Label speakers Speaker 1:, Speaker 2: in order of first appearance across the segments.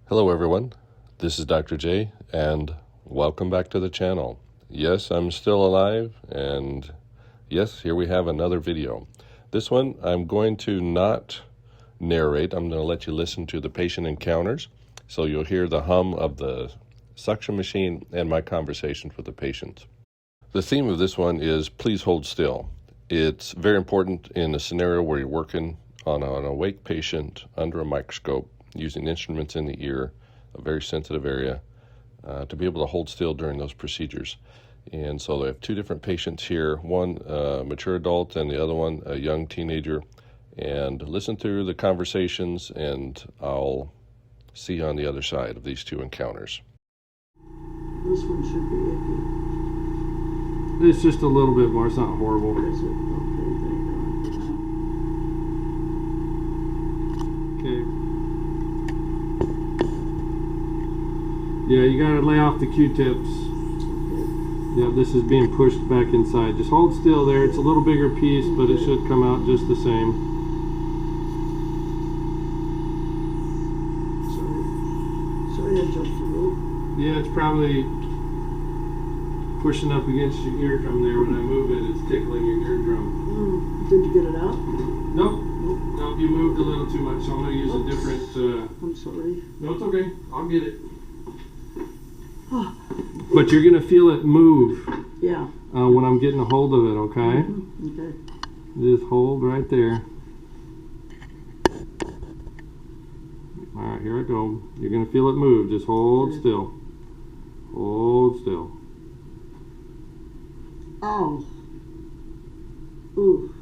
Speaker 1: Hello everyone, this is Dr. J, and welcome back to the channel. Yes, I'm still alive, and yes, here we have another video. This one, I'm going to not narrate. I'm going to let you listen to the patient encounters, so you'll hear the hum of the suction machine and my conversations with the patients. The theme of this one is please hold still. It's very important in a scenario where you're working on an awake patient under a microscope, using instruments in the ear, a very sensitive area, to be able to hold still during those procedures. And so I have two different patients here, one a mature adult and the other one a young teenager. And listen through the conversations, and I'll see you on the other side of these two encounters.
Speaker 2: This one should be icky.
Speaker 3: It's just a little bit more. It's not horrible.
Speaker 2: Is it? Okay, thank God.
Speaker 3: Okay. Yeah, you gotta lay off the Q-tips. Yeah, this is being pushed back inside. Just hold still there. It's a little bigger piece, but it should come out just the same.
Speaker 2: Sorry I jumped the rope.
Speaker 3: Yeah, it's probably pushing up against your eardrum there. When I move it, it's tickling your eardrum.
Speaker 2: Did you get it out?
Speaker 3: Nope. Nope, you moved a little too much, so I'm going to use a different...
Speaker 2: I'm sorry.
Speaker 3: No, it's okay. I'll get it. But you're going to feel it move.
Speaker 2: Yeah.
Speaker 3: When I'm getting a hold of it, okay?
Speaker 2: Okay.
Speaker 3: Just hold right there. Alright, here I go. You're going to feel it move. Just hold still. Hold still.
Speaker 2: Ow. Ooh.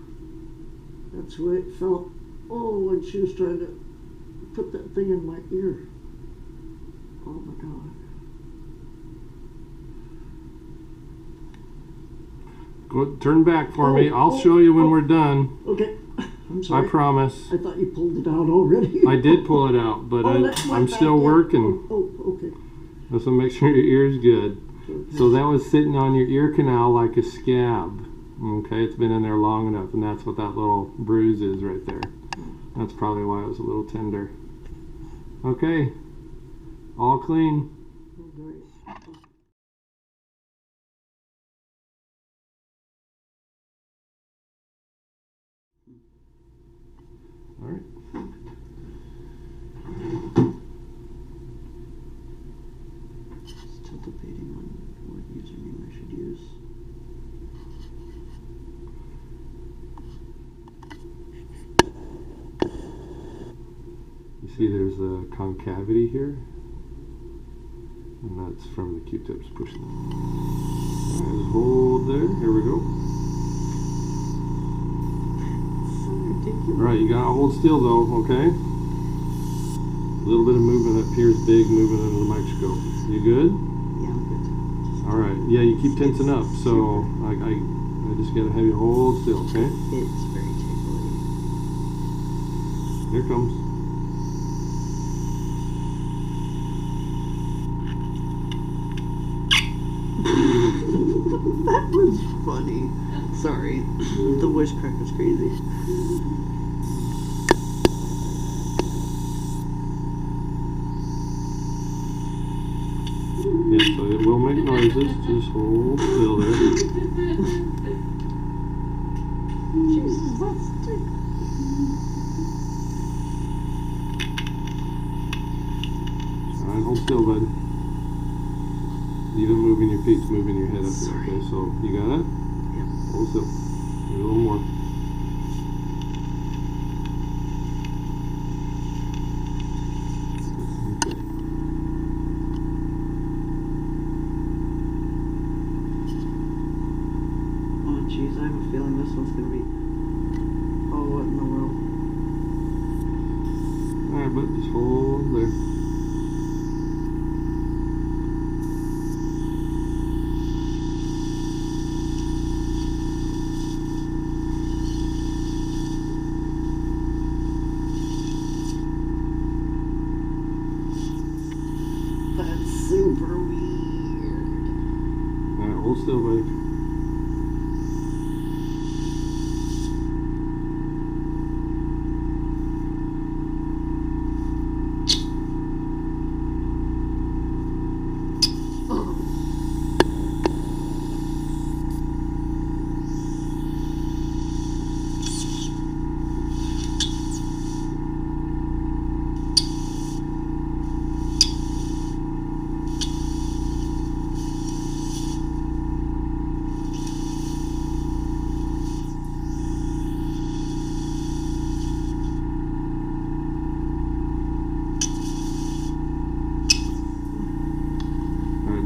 Speaker 2: That's the way it felt. Oh, when she was trying to put that thing in my ear. Oh my God.
Speaker 3: Go, turn back for me. I'll show you when we're done.
Speaker 2: Okay. I'm sorry.
Speaker 3: I promise.
Speaker 2: I thought you pulled it out already.
Speaker 3: I did pull it out, but I'm still working.
Speaker 2: Oh, okay.
Speaker 3: So make sure your ear's good. So that was sitting on your ear canal like a scab. Okay, it's been in there long enough, and that's what that little bruise is right there. That's probably why it was a little tender. Okay, all clean. All right.
Speaker 2: Still debating on what username I should use.
Speaker 3: You see there's a concavity here, and that's from the Q-tips pushing it. All right, just hold there. Here we go.
Speaker 2: So ridiculous.
Speaker 3: All right, you gotta hold still though, okay? A little bit of movement up here is big movement under the microscope. You good?
Speaker 2: Yeah, I'm good.
Speaker 3: All right. Yeah, you keep tensing up, so I just gotta have you hold still, okay?
Speaker 2: It's very tickly.
Speaker 3: Here it comes.
Speaker 2: That was funny. Sorry. The voice crack was crazy.
Speaker 3: Yeah, so it will make noises. Just hold still there.
Speaker 2: Jesus, that's tickly.
Speaker 3: All right, hold still, bud. Even moving your feet's moving your head up here,
Speaker 2: Sorry.
Speaker 3: okay? So, you got it?
Speaker 2: Yeah.
Speaker 3: Hold still. Maybe a little more. Okay.
Speaker 2: Oh, jeez, I have a feeling this one's gonna be. Oh, what in the world?
Speaker 3: All right, bud, just hold there.
Speaker 2: That's super weird.
Speaker 3: All right, hold still, buddy.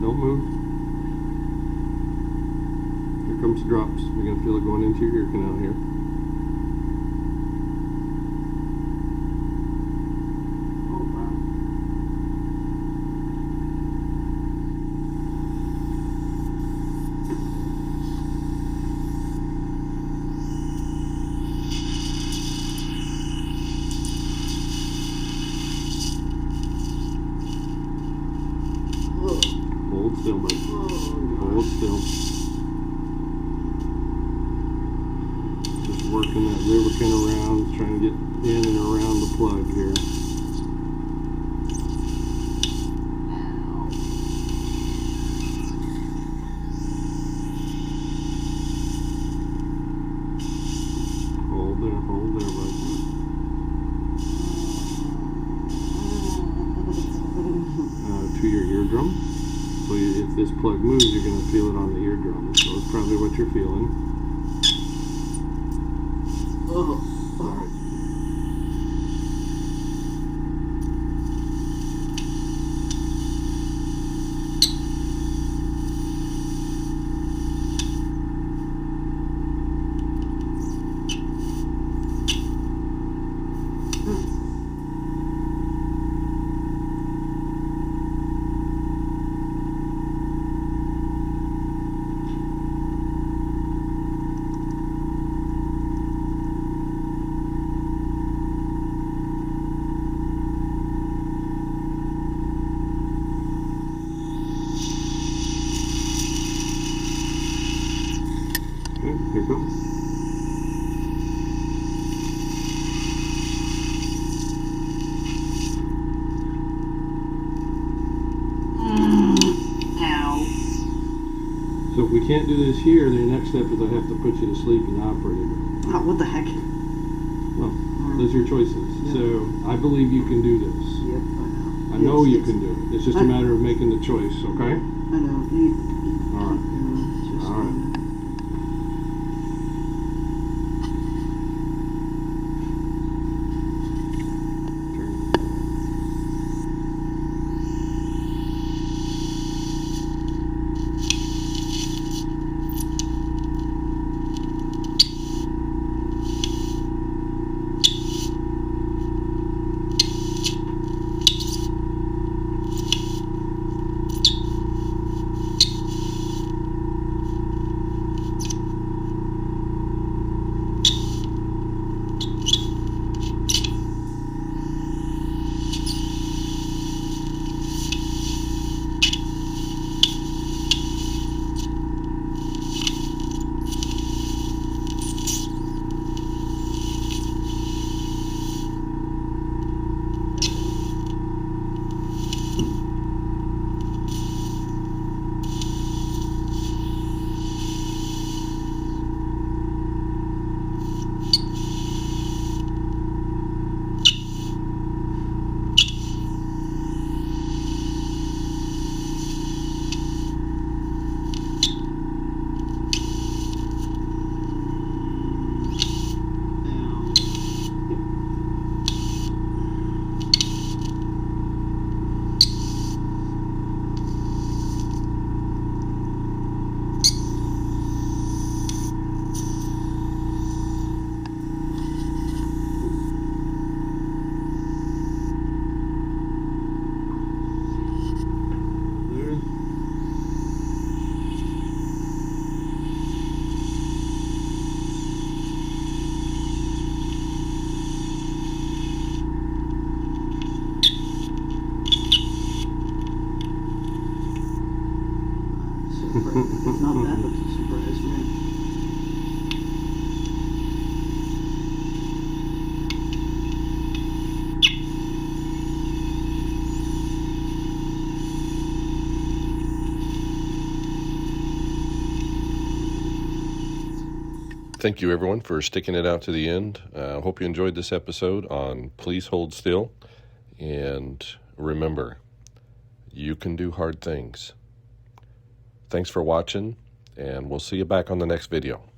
Speaker 3: Don't move. Here comes the drops. You're going to feel it going into your ear canal here.
Speaker 2: Oh, wow. Oh,
Speaker 3: Hold still, bud.
Speaker 2: oh,
Speaker 3: Hold still. Just working that lubricant around, trying to get in and around the plug here. Hold there, bud. To your eardrum. So if this plug moves, you're going to feel it on the eardrum. So it's probably what you're feeling.
Speaker 2: oh, all right.
Speaker 3: Okay, here it goes.
Speaker 2: Ow.
Speaker 3: So if we can't do this here, then the next step is I have to put you to sleep in the operating room.
Speaker 2: Oh, what the heck?
Speaker 3: Well, those are your choices.
Speaker 2: Yeah.
Speaker 3: So I believe you can do this.
Speaker 2: Yep, I know.
Speaker 3: I know you
Speaker 2: It's-
Speaker 3: can do it. It's just a matter of making the choice, okay?
Speaker 2: I know.
Speaker 3: All right.
Speaker 2: Just,
Speaker 3: All right. There.
Speaker 2: It's not that, but it's a surprise, man.
Speaker 1: Thank you, everyone, for sticking it out to the end. I hope you enjoyed this episode on Please Hold Still. And remember, you can do hard things. Thanks for watching, and we'll see you back on the next video.